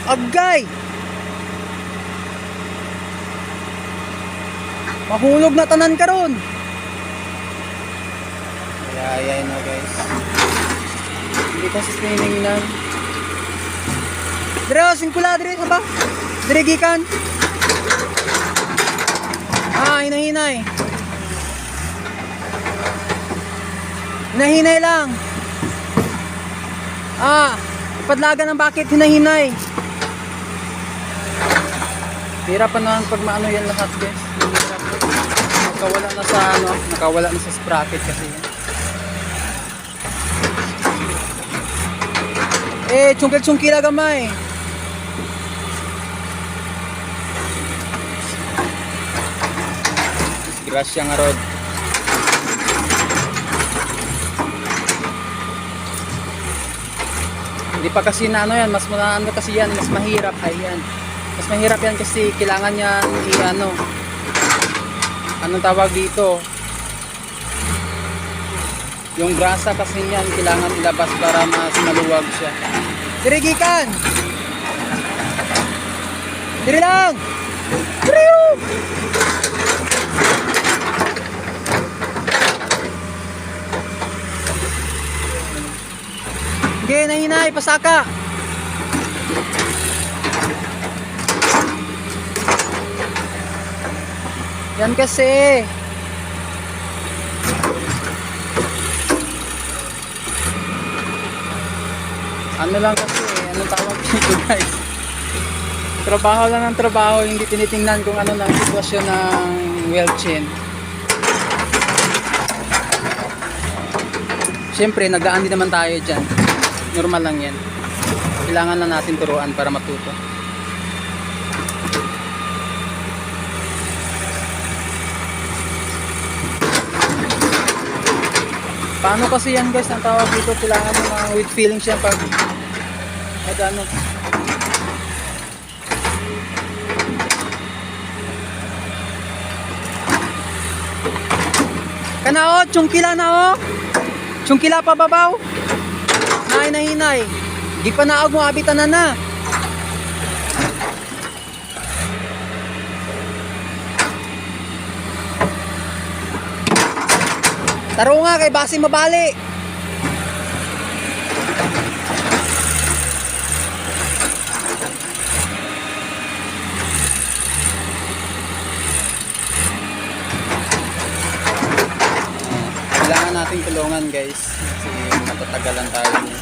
Agay! Mahulog na tanan karon. Kaya yan na guys. Hindi kasi spinning na. Dire singkula dire sa ba? Dire gikan. Hinahinay. Hinahinay lang. Padlagan ng bakit hinahinay. Hirap pa naman pag maano yan lahat guys. Nakawala na sa nakawala na sa sprocket kasi yan. Tsungkil-tsungkila gamay. Grasya nga rod. Hindi pa kasi na ano yan, mas ano kasi yan, mas mahirap ayan. Mas mahirap yan kasi kailangan yan anong tawag dito? Yung grasa kasi niyan kailangan ilabas para mas maluwag siya. Dire gikan. Dire lang. Dire. Sige, nahinay, pasaka. Yan kasi. Ano lang kasi, anong tawag dito guys? Trabaho lang ng trabaho, hindi tinitingnan kung ano lang sitwasyon ng weld chain. Siyempre, nagdaan din naman tayo dyan. Normal lang yan. Kailangan lang natin turuan para matuto. Paano kasi yan guys, ang tawag dito, kailangan mo mga with feeling siya pag ano. Kana tsungkila na tsungkila pa babaw. Nahinay. Di pa naag mo abitan na. Taro nga kay basi mabali. Kailangan nating tulungan guys kasi matatagalan tayo.